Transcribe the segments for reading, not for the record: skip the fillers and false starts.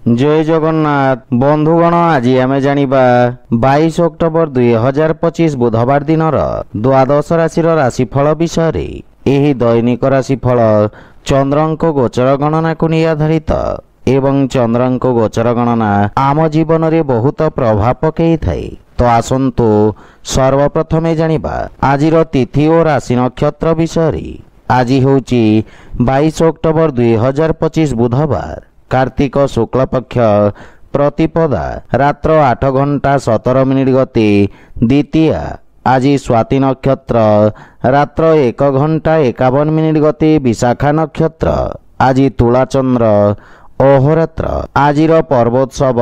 जय जगन्नाथ बंधुगण आज आम जानिबा 22 अक्टोबर 2025 बुधवार दिन द्वादश राशि राशिफल विषय रे। एही दैनिक राशिफल चंद्रंक गोचर गणना को नहीं आधारित एवं चंद्रंक गोचर गणना आम जीवन रे बहुत प्रभाव पकई थाए। तो आसंतु सर्वप्रथमे जानिबा आजिर तिथि और राशि नक्षत्र विषय रे। आज होउची 22 अक्टोबर 2025 बुधवार कार्तिक शुक्ल पक्ष प्रतिपदा रात्र 8 घंटा 17 मिनिट गति द्वितीय। आज स्वाति नक्षत्र रात्र 1 घंटा 51 मिनिट गति विशाखा नक्षत्र। आज तुला चंद्र अहोरात्र। आजिर पर्वोत्सव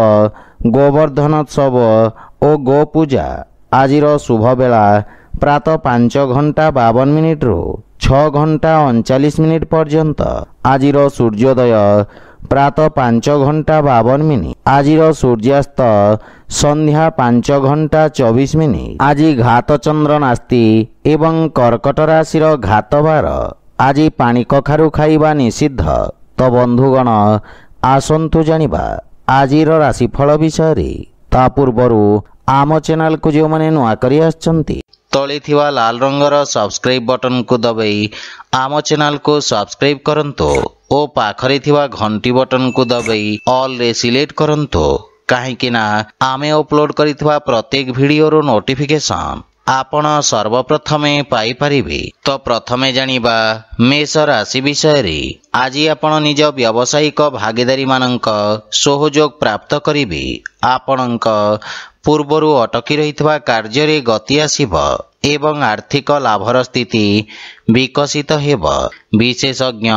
गोवर्धनोत्सव और गो पूजा। आजिर शुभ बेला प्रातः 5 घंटा 52 मिनिट रु 6 घंटा 39 मिनिट पर्यंत। आजिर सूर्योदय प्रातः 5 घंटा 52 मिनिट। आजिर सूर्यास्त संध्या 5 घंटा 24 मिनिट। आज घात चंद्र नास्ति एवं कर्कट राशि घात बार। आज पानी कखारु खाइबा निषिद्ध। तो बंधुगण आसंतु जानिबा आजिर राशिफल विषय रे। ता पूर्वरु आम चैनल को जो माने नुआ करी आछंती तले थिवा लाल रंगर सब्सक्राइब बटन को दबाई आम चैनल को सब्सक्राइब करंतो ओ पाखरे थिवा घंटी बटन को दबाई ऑल रे सिलेक्ट करंतो काहेकि ना आमे अपलोड करिथिवा प्रत्येक वीडियो रो नोटिफिकेशन आपण सर्वप्रथमे पाई परिबे। तो प्रथमे जानिबा मेष राशि विषय रे। आज आपण निज व्यावसायिक भागीदारी मानक सहयोग प्राप्त करिबे। आपणक पूर्वरु अटकी रहितवा कार्य रे गति आसीब एवं आर्थिक लाभर स्थिति विकसित हेब। विशेषज्ञ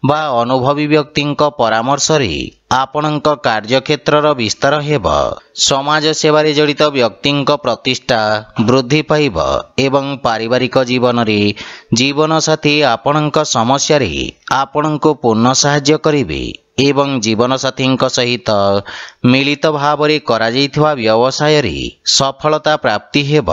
बा अनुभवी व्यक्तिंक परामर्श रे आपणक कार्यक्षेत्रर विस्तार हेब। समाज सेवारे जड़ित व्यक्तिंक प्रतिष्ठा वृद्धि पाइब एवं पारिवारिक जीवन रे जीवन साथी आपणक समस्या रे आपणको पूर्ण सहाय्य करिवे एवं जीवन साथी सहित मिलित भाव रे करा जाइथिवा व्यवसाय रे सफलता प्राप्ति हेब।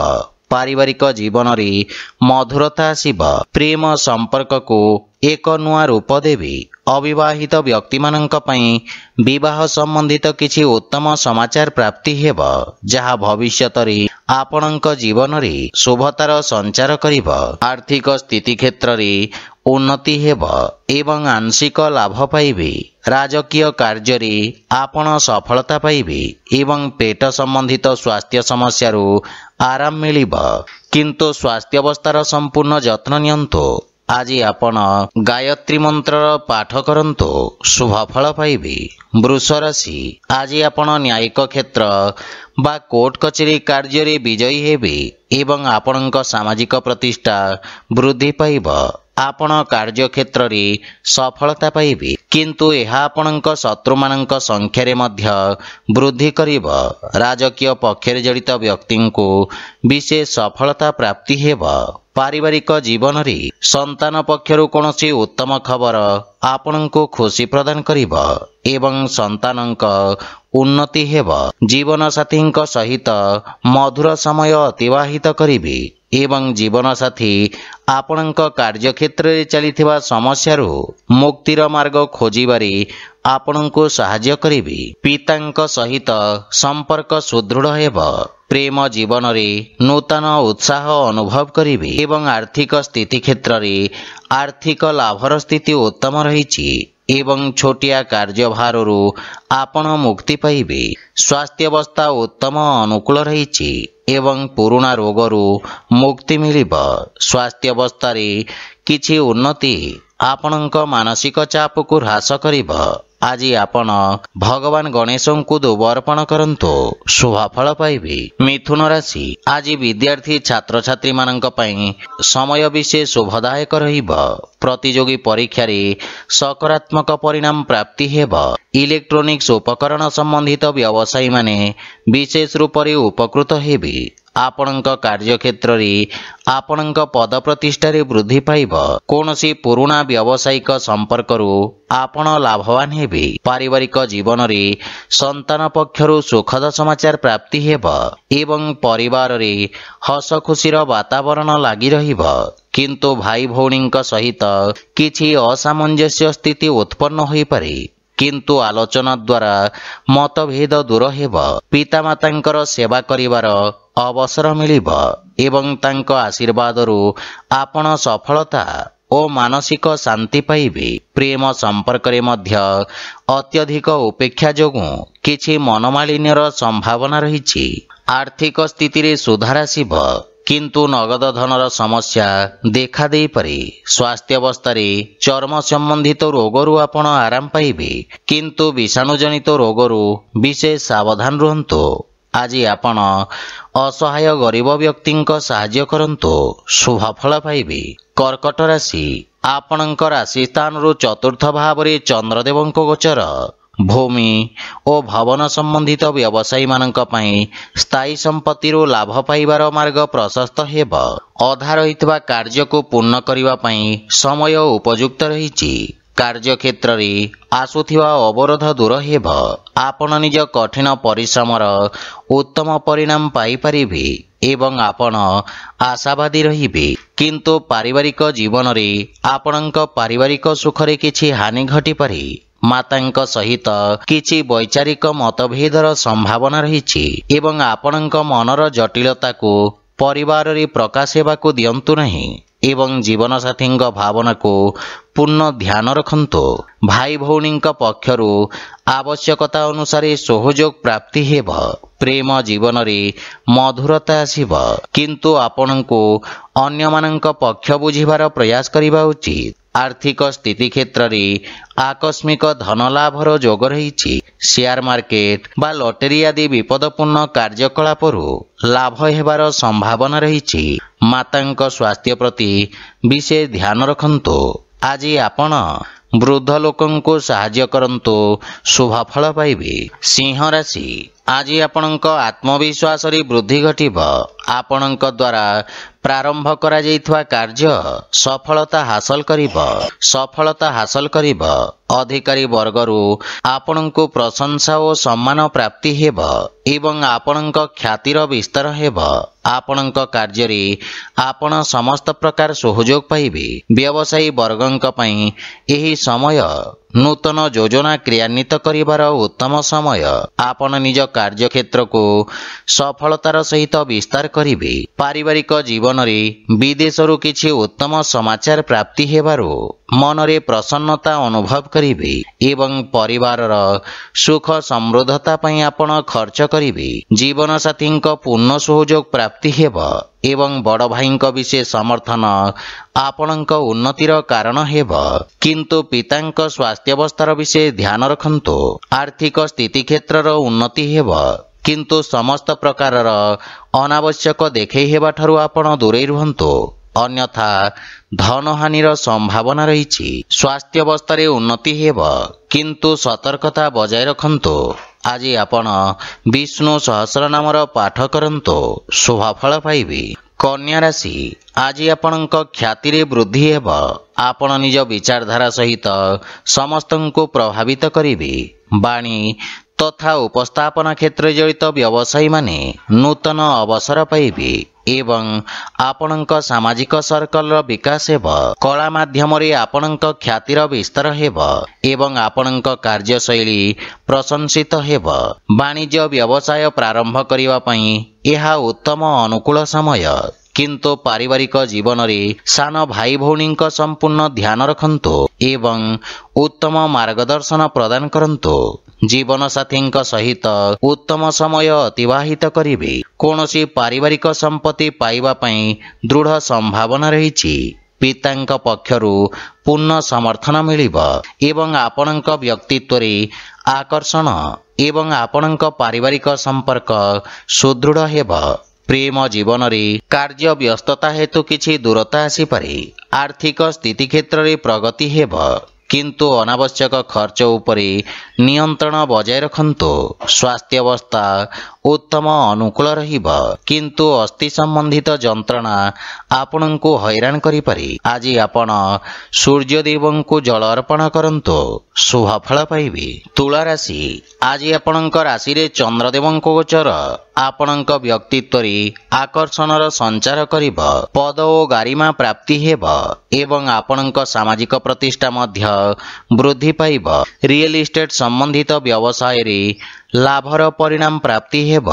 पारिवारिक जीवन रे मधुरता आसीब। प्रेम संपर्क को एक नुआ रूप देवी। अविवाहित व्यक्ति मानक पई विवाह संबंधित किछि उत्तम समाचार प्राप्ति हेब जहा भविष्यत रे आपणक जीवन रे शुभतार संचार करिब। आर्थिक स्थिति क्षेत्र रे उन्नति हेब एवं आंशिक लाभ पाइबे। राजकीय कार्य रे आपण सफलता पाइबे एवं पेट संबंधित स्वास्थ्य समस्या रो आराम मिलिब। किंतु स्वास्थ्य अवस्थार संपूर्ण जत्न नियंतु। आज आपण गायत्री मंत्र पाठ करंतु शुभ फल पाइबे। वृष राशि आज आपण न्यायिक क्षेत्र बा कोर्ट कचेरी कार्य रे विजयी हेबे एवं आपणक सामाजिक प्रतिष्ठा वृद्धि पाइब। आपण कार्य क्षेत्र रे सफलता पाइबे किंतु यह आपणक शत्रु मानक संख्या रे मध्य वृद्धि करिब। राजकीय पक्षरे जड़ित व्यक्ति को विशेष सफलता प्राप्ति हेब। पारिवारिक जीवन रे संतान पक्षरु कोनोसी उत्तम खबर आपणको खुशी प्रदान करिब एवं संतानक उन्नति हेब। जीवन साथींक सहित मधुर समय अतिवाहित करिबे एवं जीवन साथी आपणक कार्यक्षेत्र रे चलिथिबा समस्यारू मुक्तिर मार्ग खोजिबारे आपणको सहाय्य करिबे। पितांक सहित संपर्क सुदृढ़ हेब। प्रेम जीवन रे नूतन उत्साह अनुभव करिबे एवं आर्थिक स्थिति क्षेत्र रे आर्थिक लाभर स्थिति उत्तम रहिछि एवं छोटिया कार्यभाररू आपण मुक्ति पाइबे। स्वास्थ्य अवस्था उत्तम अनुकूल रहिछि एवं पुराना रोगरू मुक्ति मिलिब। स्वास्थ्य अवस्था रे किछि उन्नति आपणक मानसिक चाप को ह्रास करिब। आज आपण भगवान गणेश को दुबर्पण करंतु शुभ फल पाइबे। मिथुन राशि आज विद्यार्थी छात्र छात्री मानक पई समय विशेष शुभदायक रहिब। प्रतियोगी परीक्षा रे सकारात्मक परिणाम प्राप्ति हेब। इलेक्ट्रोनिक्स उपकरण संबंधित व्यवसायी माने विशेष रूप रे उपकृत हेबे। आपणक कार्यक्षेत्र रे आपणक पद प्रतिष्ठा रे वृद्धि पाइब। कोनोसी पुराना व्यावसायिक संपर्करू आपण लाभवान हेबे। पारिवारिक जीवन रे संतान पक्षरु सुखद समाचार प्राप्ति हेब एवं परिवार रे हस खुशीर वातावरण लागि रहिब। किंतु भाई भौणींक सहित किछि असामंजस्य स्थिति उत्पन्न होई पारे। କିନ୍ତୁ ଆଲୋଚନା ଦ୍ୱାରା ମତଭେଦ ଦୂର ହେବ। ପିତାମାତାଙ୍କର ସେବା କରିବାର ଅବସର ମିଳିବ ଏବଂ ତାଙ୍କ ଆଶୀର୍ବାଦରୁ ଆପଣ ସଫଳତା ଓ ମାନସିକ ଶାନ୍ତି ପାଇବେ। ପ୍ରେମ ସମ୍ପର୍କରେ ମଧ୍ୟ ଅତ୍ୟଧିକ ଉପେକ୍ଷା ଯୋଗୁଁ କିଛି ମନମାଳିନ୍ୟର ସମ୍ଭାବନା ରହିଛି। ଆର୍ଥିକ ସ୍ଥିତିରେ ସୁଧାର ଆସିବ, କିନ୍ତୁ ନଗଦ ଧନର ସମସ୍ୟା ଦେଖା ଦେଇପାରେ। ସ୍ୱାସ୍ଥ୍ୟାବସ୍ଥାରେ ଚର୍ମ ସମ୍ବନ୍ଧିତ ରୋଗରୁ ଆପଣ ଆରାମ ପାଇବେ, କିନ୍ତୁ ବିଷାଣୁଜନିତ ରୋଗରୁ ବିଶେଷ ସାବଧାନ ରୁହନ୍ତୁ। ଆଜି ଆପଣ ଅସହାୟ ଗରିବ ବ୍ୟକ୍ତିଙ୍କ ସାହାଯ୍ୟ କରନ୍ତୁ, ଶୁଭଫଳ ପାଇବେ। କର୍କଟ ରାଶି, ଆପଣଙ୍କ ରାଶି ସ୍ଥାନରୁ ଚତୁର୍ଥ ଭାବରେ ଚନ୍ଦ୍ରଦେବଙ୍କ ଗୋଚର। ଭୂମି ଓ ଭବନ ସମ୍ବନ୍ଧିତ ବ୍ୟବସାୟୀମାନଙ୍କ ପାଇଁ ସ୍ଥାୟୀ ସମ୍ପତ୍ତିରୁ ଲାଭ ପାଇବାର ମାର୍ଗ ପ୍ରଶସ୍ତ ହେବ। ଅଧା ରହିଥିବା କାର୍ଯ୍ୟକୁ ପୂର୍ଣ୍ଣ କରିବା ପାଇଁ ସମୟ ଉପଯୁକ୍ତ ରହିଛି। କାର୍ଯ୍ୟକ୍ଷେତ୍ରରେ ଆସୁଥିବା ଅବରୋଧ ଦୂର ହେବ। ଆପଣ ନିଜ କଠିନ ପରିଶ୍ରମର ଉତ୍ତମ ପରିଣାମ ପାଇପାରିବେ ଏବଂ ଆପଣ ଆଶାବାଦୀ ରହିବେ। କିନ୍ତୁ ପାରିବାରିକ ଜୀବନରେ ଆପଣଙ୍କ ପାରିବାରିକ ସୁଖରେ କିଛି ହାନି ଘଟିପାରେ। ମାତାଙ୍କ ସହିତ କିଛି ବୈଚାରିକ ମତଭେଦର ସମ୍ଭାବନା ରହିଛି ଏବଂ ଆପଣଙ୍କ ମନର ଜଟିଳତାକୁ ପରିବାରରେ ପ୍ରକାଶ ହେବାକୁ ଦିଅନ୍ତୁ ନାହିଁ ଏବଂ ଜୀବନସାଥୀଙ୍କ ଭାବନାକୁ ପୂର୍ଣ୍ଣ ଧ୍ୟାନ ରଖନ୍ତୁ। ଭାଇ ଭଉଣୀଙ୍କ ପକ୍ଷରୁ ଆବଶ୍ୟକତା ଅନୁସାରେ ସହଯୋଗ ପ୍ରାପ୍ତି ହେବ। ପ୍ରେମ ଜୀବନରେ ମଧୁରତା ଆସିବ, କିନ୍ତୁ ଆପଣଙ୍କୁ ଅନ୍ୟମାନଙ୍କ ପକ୍ଷ ବୁଝିବାର ପ୍ରୟାସ କରିବା ଉଚିତ। ଆର୍ଥିକ ସ୍ଥିତି କ୍ଷେତ୍ରରେ ଆକସ୍ମିକ ଧନ ଲାଭର ଯୋଗ ରହିଛି। ସେୟାର ମାର୍କେଟ ବା ଲଟେରୀ ଆଦି ବିପଦପୂର୍ଣ୍ଣ କାର୍ଯ୍ୟକଳାପରୁ ଲାଭ ହେବାର ସମ୍ଭାବନା ରହିଛି। ମାତାଙ୍କ ସ୍ୱାସ୍ଥ୍ୟ ପ୍ରତି ବିଶେଷ ଧ୍ୟାନ ରଖନ୍ତୁ। ଆଜି ଆପଣ ବୃଦ୍ଧ ଲୋକଙ୍କୁ ସାହାଯ୍ୟ କରନ୍ତୁ, ଶୁଭଫଳ ପାଇବେ। ସିଂହ ରାଶି, ଆଜି ଆପଣଙ୍କ ଆତ୍ମବିଶ୍ୱାସରେ ବୃଦ୍ଧି ଘଟିବ। ଆପଣଙ୍କ ଦ୍ୱାରା ପ୍ରାରମ୍ଭ କରାଯାଇଥିବା କାର୍ଯ୍ୟ ସଫଳତା ହାସଲ କରିବ। ଅଧିକାରୀ ବର୍ଗରୁ ଆପଣଙ୍କୁ ପ୍ରଶଂସା ଓ ସମ୍ମାନ ପ୍ରାପ୍ତି ହେବ ଏବଂ ଆପଣଙ୍କ ଖ୍ୟାତିର ବିସ୍ତାର ହେବ। ଆପଣଙ୍କ କାର୍ଯ୍ୟରେ ଆପଣ ସମସ୍ତ ପ୍ରକାର ସହଯୋଗ ପାଇବେ। ବ୍ୟବସାୟୀ ବର୍ଗଙ୍କ ପାଇଁ ଏହି ସମୟ ନୂତନ ଯୋଜନା କ୍ରିୟାନ୍ୱିତ କରିବାର ଉତ୍ତମ ସମୟ। ଆପଣ ନିଜ କାର୍ଯ୍ୟକ୍ଷେତ୍ରକୁ ସଫଳତାର ସହିତ ବିସ୍ତାର କରିବେ। ପାରିବାରିକ ଜୀବନରେ ବିଦେଶରୁ କିଛି ଉତ୍ତମ ସମାଚାର ପ୍ରାପ୍ତି ହେବାରୁ ମନରେ ପ୍ରସନ୍ନତା ଅନୁଭବ କରିବେ ଏବଂ ପରିବାରର ସୁଖ ସମୃଦ୍ଧତା ପାଇଁ ଆପଣ ଖର୍ଚ୍ଚ କରିବେ। ଜୀବନସାଥୀଙ୍କ ପୂର୍ଣ୍ଣ ସହଯୋଗ ପ୍ରାପ୍ତି ହେବ ଏବଂ ବଡ଼ ଭାଇଙ୍କ ବିଶେଷ ସମର୍ଥନ ଆପଣଙ୍କ ଉନ୍ନତିର କାରଣ ହେବ। କିନ୍ତୁ ପିତାଙ୍କ ସ୍ୱାସ୍ଥ୍ୟାବସ୍ଥାର ବିଶେଷ ଧ୍ୟାନ ରଖନ୍ତୁ। ଆର୍ଥିକ ସ୍ଥିତି କ୍ଷେତ୍ରର ଉନ୍ନତି ହେବ, କିନ୍ତୁ ସମସ୍ତ ପ୍ରକାରର ଅନାବଶ୍ୟକ ଦେଖେଇ ହେବାଠାରୁ ଆପଣ ଦୂରେଇ ରୁହନ୍ତୁ, ଅନ୍ୟଥା ଧନହାନିର ସମ୍ଭାବନା ରହିଛି। ସ୍ୱାସ୍ଥ୍ୟାବସ୍ଥାରେ ଉନ୍ନତି ହେବ, କିନ୍ତୁ ସତର୍କତା ବଜାୟ ରଖନ୍ତୁ। ଆଜି ଆପଣ ବିଷ୍ଣୁ ସହସ୍ରନାମର ପାଠ କରନ୍ତୁ, ଶୁଭଫଳ ପାଇବେ। କନ୍ୟା ରାଶି, ଆଜି ଆପଣଙ୍କ ଖ୍ୟାତିରେ ବୃଦ୍ଧି ହେବ। ଆପଣ ନିଜ ବିଚାରଧାରା ସହିତ ସମସ୍ତଙ୍କୁ ପ୍ରଭାବିତ କରିବେ। ବାଣୀ ତଥା ଉପସ୍ଥାପନା କ୍ଷେତ୍ରରେ ଜଡ଼ିତ ବ୍ୟବସାୟୀମାନେ ନୂତନ ଅବସର ପାଇବେ ଏବଂ ଆପଣଙ୍କ ସାମାଜିକ ସର୍କଲର ବିକାଶ ହେବ। କଳା ମାଧ୍ୟମରେ ଆପଣଙ୍କ ଖ୍ୟାତିର ବିସ୍ତାର ହେବ ଏବଂ ଆପଣଙ୍କ କାର୍ଯ୍ୟଶୈଳୀ ପ୍ରଶଂସିତ ହେବ। ବାଣିଜ୍ୟ ବ୍ୟବସାୟ ପ୍ରାରମ୍ଭ କରିବା ପାଇଁ ଏହା ଉତ୍ତମ ଅନୁକୂଳ ସମୟ, କିନ୍ତୁ ପାରିବାରିକ ଜୀବନରେ ସାନ ଭାଇ ଭଉଣୀଙ୍କ ସମ୍ପୂର୍ଣ୍ଣ ଧ୍ୟାନ ରଖନ୍ତୁ ଏବଂ ଉତ୍ତମ ମାର୍ଗଦର୍ଶନ ପ୍ରଦାନ କରନ୍ତୁ। ଜୀବନସାଥୀଙ୍କ ସହିତ ଉତ୍ତମ ସମୟ ଅତିବାହିତ କରିବେ। କୌଣସି ପାରିବାରିକ ସମ୍ପତ୍ତି ପାଇବା ପାଇଁ ଦୃଢ଼ ସମ୍ଭାବନା ରହିଛି। ପିତାଙ୍କ ପକ୍ଷରୁ ପୂର୍ଣ୍ଣ ସମର୍ଥନ ମିଳିବ ଏବଂ ଆପଣଙ୍କ ବ୍ୟକ୍ତିତ୍ୱରେ ଆକର୍ଷଣ ଏବଂ ଆପଣଙ୍କ ପାରିବାରିକ ସମ୍ପର୍କ ସୁଦୃଢ଼ ହେବ। ପ୍ରେମ ଜୀବନରେ କାର୍ଯ୍ୟ ବ୍ୟସ୍ତତା ହେତୁ କିଛି ଦୂରତା ଆସିପାରେ। ଆର୍ଥିକ ସ୍ଥିତି କ୍ଷେତ୍ରରେ ପ୍ରଗତି ହେବ, କିନ୍ତୁ ଅନାବଶ୍ୟକ ଖର୍ଚ୍ଚ ଉପରେ ନିୟନ୍ତ୍ରଣ ବଜାୟ ରଖନ୍ତୁ। ସ୍ୱାସ୍ଥ୍ୟାବସ୍ଥା उत्तम अनुकूल रहिब किंतु अस्थि संबंधित जंत्रणा आपणंकु हैरान करि पारि। आज आपण सूर्यदेवंकु जल अर्पण करंतु शुभ फल पाइबे। तुला राशि आज आपणंक राशि रे चंद्रदेवंक गोचर आपणंक व्यक्तित्व रे आकर्षणर संचार करिब। पद ओ गारिमा प्राप्ति हेब एवं आपणंक सामाजिक प्रतिष्ठा मध्य वृद्धि पाइब। रियल इस्टेट संबंधित व्यवसाय रे लाभर परिणाम प्राप्ति हेब।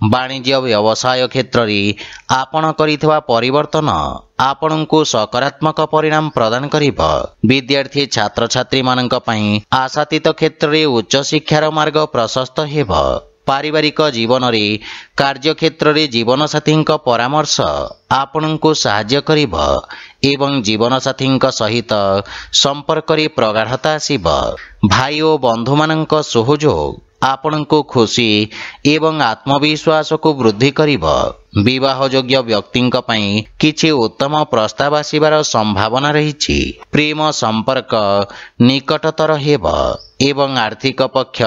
वाणिज्य व्यवसाय क्षेत्र रे आपण करिथवा परिवर्तन आपणंकु सकारात्मक परिणाम प्रदान करिब। विद्यार्थी छात्र छात्री मानक पई आशातीत क्षेत्र रे उच्च शिक्षार मार्ग प्रशस्त हेब। पारिवारिक जीवन रे कार्य क्षेत्र रे जीवन साथी परामर्श आपणंकु सहाय्य करिब एवं जीवन साथी सहित संपर्क रे प्रगाढ़ता आसिब। भाई ओ बंधु मानक सहयोग आपणंकु खुशी एवं आत्मविश्वास को वृद्धि करिब। विवाह योग्य व्यक्तिंक पई किछि उत्तम प्रस्ताव आसिबार संभावना रहिछि। प्रेम संपर्क निकटतर हेब एवं आर्थिक पक्ष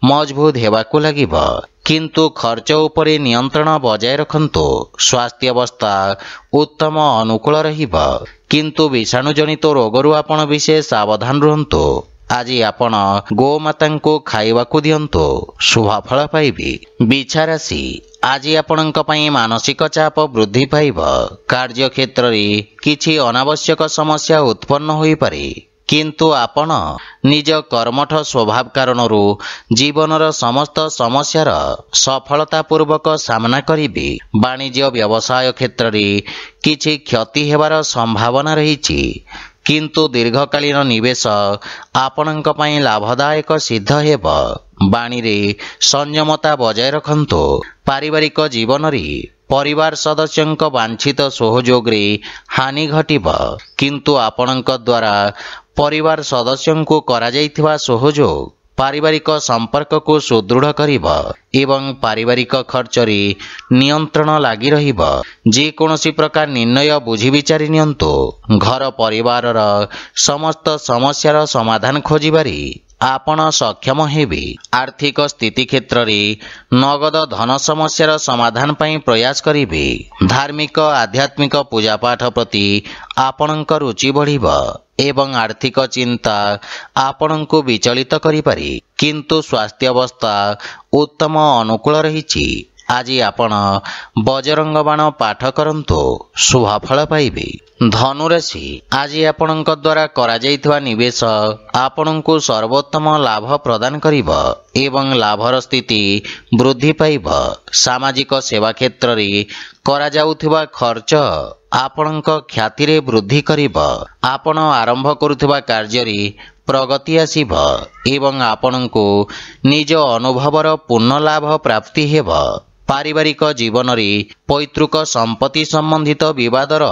मजबूत हेबाकु लागिब किंतु खर्च उपरे नियंत्रण बजाय रखंतु। स्वास्थ्य अवस्था उत्तम अनुकूल रहिब किंतु विषाणु जनित रोगरु आपण विशेष सावधान रहंतु। आज आपण गोमाता को खाइबाकु दियंतु शुभ फल पाइबे। बिछा राशि आज आपणंक पई मानसिक चाप वृद्धि पाइब। कार्य क्षेत्र रे किछि अनावश्यक समस्या उत्पन्न होई पारे किंतु आपण निज कर्मठ स्वभाव कारणरू जीवनर समस्त समस्यार सफलता पूर्वक सामना करिबे। वाणिज्य व्यवसाय क्षेत्र रे किछि क्षति हेबार संभावना रहिछि किंतु दीर्घकालीन निवेश आपणंक पई लाभदायक सिद्ध हेब। बाणी रे संयमता बजाय रखंतु। पारिवारिक जीवन रे परिवार सदस्यंक वांछित सहयोग रे हानि घटिब किंतु आपणंक द्वारा परिवार सदस्यंकु करा जाइथिबा सहयोग पारिवारिक संपर्क को सुदृढ़ करिब एवं पारिवारिक खर्च रे नियंत्रण लागि रहिब। जे कोनोसी प्रकार निर्णय बुझी विचारि नियंतु। घर परिवारर समस्त समस्यार समाधान खोजिबारी आपण सक्षम हेबे। आर्थिक स्थिति क्षेत्र रे नगद धन समस्यार समाधान पई प्रयास करिबे। धार्मिक आध्यात्मिक पूजा पाठ प्रति आपणंक रुचि बढ़िब एवं आर्थिक चिंता आपणंकु विचलित करि पारि किंतु स्वास्थ्य अवस्था उत्तम अनुकूल रहिछि। आज आपण बजरंग बाण पाठ करंतु शुभ फल पाइबे। धनु राशि आज आपणंक द्वारा करा जाइथवा निवेश आपणंकु सर्वोत्तम लाभ प्रदान करिब एवं लाभर स्थिति वृद्धि पाइब। सामाजिक सेवा क्षेत्र रे करा जाउथवा खर्च आपणंक ख्याति रे वृद्धि करिब। आपण आरंभ करुथवा कार्य रे प्रगति आसिब एवं आपणंकु निज अनुभवर पूर्ण लाभ प्राप्ति हेब। पारिवारिक जीवन रे पैतृक संपत्ति संबंधित विवादर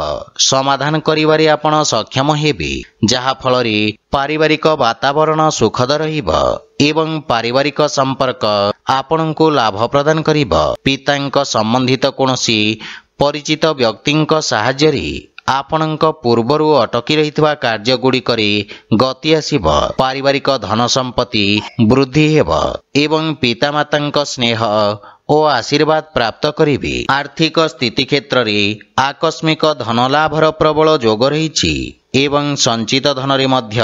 समाधान करिवारे आपण सक्षम हेबे जहा फल रे पारिवारिक वातावरण सुखद रहिब एवं पारिवारिक संपर्क आपणंकु लाभ प्रदान करिब। पितांक संबंधित कोनोसी परिचित व्यक्तिंक सहाय्य रे आपणंक पूर्वरु अटकी रहितवा कार्य गुड़िकरे गति आसिब। पारिवारिक धन संपत्ति वृद्धि हेब एवं पितामातांक स्नेह ओ आशीर्वाद प्राप्त करिबे। आर्थिक स्थिति क्षेत्र रे आकस्मिक धन लाभर प्रबल जोग रहिछि एवं संचित धन रे मध्य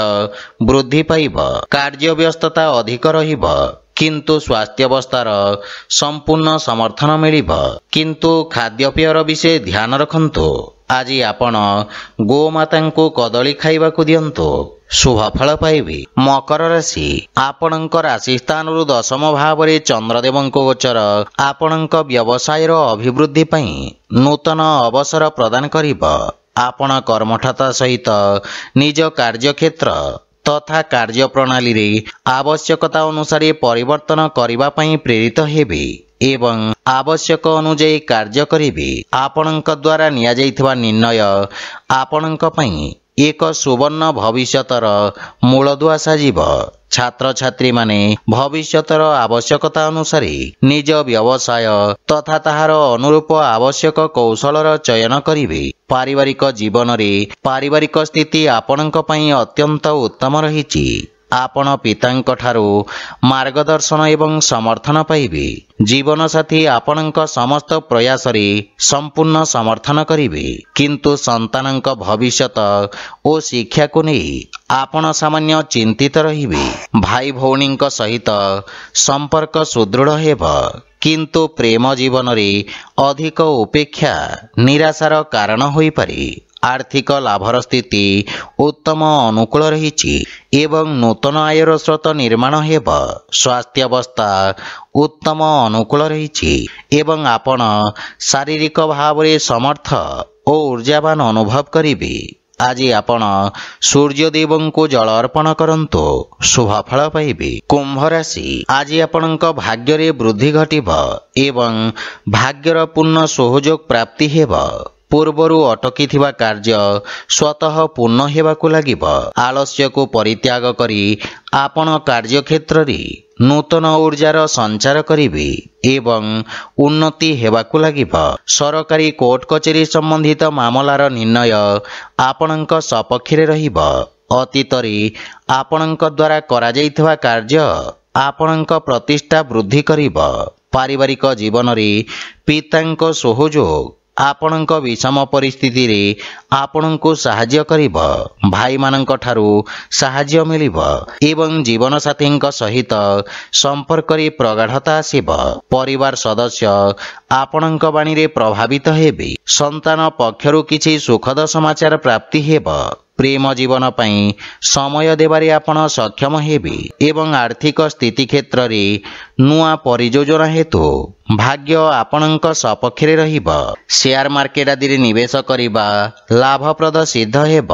वृद्धि पाइब। कार्य व्यस्तता अधिक रहिब किंतु स्वास्थ्य अवस्थार संपूर्ण समर्थन मिलिब किंतु खाद्यपेयर विषय ध्यान रखंतु। आज आपण गोमातांकु कदली खाइबाकु दियंतु शुभ फल पाइबे। मकर राशि आपणंक राशि स्थान रु दशम भाव रे चंद्रदेवंक गोचर आपणंक व्यवसायर अभिवृद्धि पई नूतन अवसर प्रदान करिब। आपण कर्मठता सहित निज कार्यक्षेत्र तथा कार्य प्रणाली रे आवश्यकता अनुसार परिवर्तन करिबा पई प्रेरित हेबे एवं आवश्यक अनुଯାୟୀ कार्य करिबे। आपणंक द्वारा निया जाइथवा निर्णय आपणंक पई एक सुवर्ण भविष्यतर मूलदुआ साजिब। छात्र छात्री माने भविष्यतर आवश्यकता अनुसार निज व्यवसाय तथा ताहार अनुरूप आवश्यक कौशलर चयन करिबे। पारिवारिक जीवन रे पारिवारिक स्थिति आपणंक पई अत्यंत उत्तम रहिछि। आपण पितांक ठारू मार्गदर्शन एवं समर्थन पाइबे। जीवनसाथी आपणଙ୍କ समस्त प्रयास रे संपूर्ण समर्थन करिवे, किंतु संतानଙ୍କ भविष्यत ओ शिक्षा को नहीं आपण सामान्य चिंतित रहिबे। भाई भौणीଙ୍କ सहित संपर्क सुदृढ़ हेब, किंतु प्रेम जीवन रे अधिक उपेक्षा निराशार कारण होई पारे। आर्थिक लाभर स्थिति उत्तम अनुकूल रही एवं नूतन आयर स्रोत निर्माण हेब। स्वास्थ्य अवस्था उत्तम अनुकूल रही एवं आपण शारीरिक भाव रे समर्थ और ऊर्जावान अनुभव करिवे। आज आपण सूर्यदेव को जल अर्पण करंतु शुभ फल पाइबे। कुंभ राशि आज आपणଙ୍କ भाग्य रे वृद्धि घटिब एवं भाग्यर पूर्ण सहयोग प्राप्ति हेब। पूर्वरु अटकी थिबा कार्य स्वतः पूर्ण हेबाकु लागिब। आलस्य को परित्याग करी आपण कार्य क्षेत्र रे नूतन ऊर्जार संचार करिवे एवं उन्नति हेबाकु लागिब। सरकारी कोर्ट कचेरी संबंधित मामलार निर्णय आपणଙ୍କ सपक्षरे रहिब। अतीत रे आपणଙ୍କ द्वारा करा जाइथिबा कार्य आपणଙ୍କ प्रतिष्ठा वृद्धि करिब। पारिवारिक जीवन रे पितांक सहयोग आपणଙ୍କ विषम परिस्थिति रे आपणଙ୍କୁ साहाय्य करिब। भाई मानଙ୍କ ठारू साहाय्य मिलिब एवं जीवन साथीଙ୍କ सहित संपर्क रे प्रगाढ़ता आसिब। परिवार सदस्य आपणଙ୍କ बाणी रे प्रभावित हेबे। संतान पक्षरु किछि सुखद समाचार प्राप्ति हेब। प्रेम जीवन पई समय देबारे आपण सक्षम हेबे एवं आर्थिक स्थिति क्षेत्र रे नुआ परियोजना हेतु भाग्य आपणଙ୍କ सपक्षरे रहिब। शेयर मार्केट आदि रे निवेश करिबा लाभप्रद सिद्ध हेब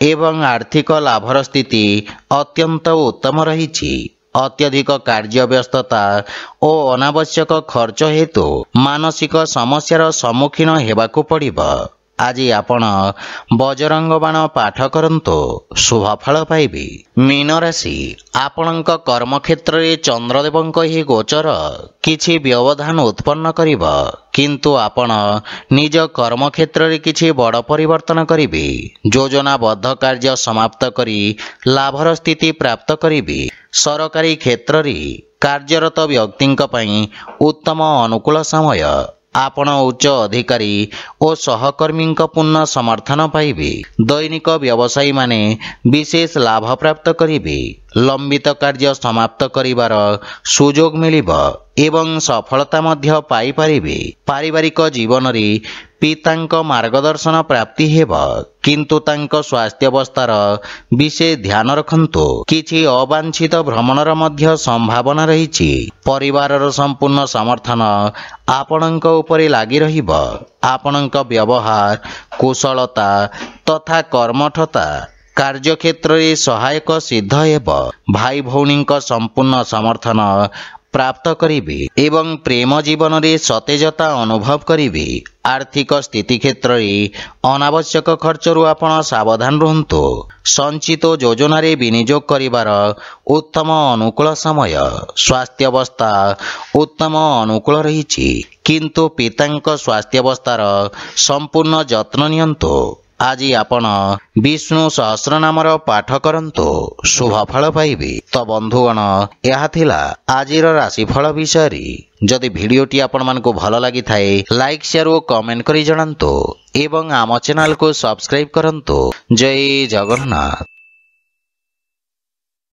एवं आर्थिक लाभर स्थिति अत्यंत उत्तम रहिछि। अत्यधिक कार्य व्यस्तता और अनावश्यक खर्च हेतु मानसिक समस्यार सम्मुखीन हेबाकु पड़िब। आज आपण बजरंग बाण पाठ करंतु शुभ फल पाइबे। मीन राशि आपणଙ୍କ कर्म क्षेत्र रे चंद्रदेवଙ୍କ ही गोचर किछि व्यवधान उत्पन्न करिब, किंतु आपण निज कर्म क्षेत्र रे किछि बड़ परिवर्तन करिवे। योजनाबद्ध कार्य समाप्त करी लाभर स्थिति प्राप्त करिवे। सरकारी क्षेत्र रे कार्यरत व्यक्तिଙ୍କ पई उत्तम अनुकूल समय। आपण उच्च अधिकारी और सहकर्मी पूर्ण समर्थन पाइबे। दैनिक व्यवसायी माने विशेष लाभ प्राप्त करिवे। लंबित कार्य समाप्त करिवार सुजोग मिलिब एवं सफलता मध्य पाई पारिबे। पारिवारिक जीवन रे पितांक मार्गदर्शन प्राप्ति हेब, किंतु तांक स्वास्थ्य अवस्थार विशेष ध्यान रखंतु। किछि अवांछित भ्रमणर मध्य संभावना रहिछि। परिवारर संपूर्ण समर्थन आपणଙ୍କ उपरे लागि रहिब। आपणଙ୍କ व्यवहार कुशलता तथा कर्मठता कार्यक्षेत्र रे सहायक सिद्ध हेब। भाई भौणीଙ୍କ संपूर्ण समर्थन प्राप्त करिवे एवं प्रेम जीवन रे सतेजता अनुभव करिवे। आर्थिक स्थिति क्षेत्र रे अनावश्यक खर्चरु आपण सावधान रहंतु। संचित योजना रे विनियोग करिवार उत्तम अनुकूल समय। स्वास्थ्य अवस्था उत्तम अनुकूल रहिछि, किंतु पितांक स्वास्थ्य अवस्थार संपूर्ण यत्न नियंतु। आज आपण विष्णु सहस्रनामर पाठ करंतु शुभ फल पाइबे। तो बंधुगण यह थिला आजिर राशिफल विषय। जदि भिडियोटी आपण मानकु भल लागि थाए लाइक शेयर और कमेंट करि जणांतु एवं आम चैनल को सब्सक्राइब करंतु। जय जगन्नाथ।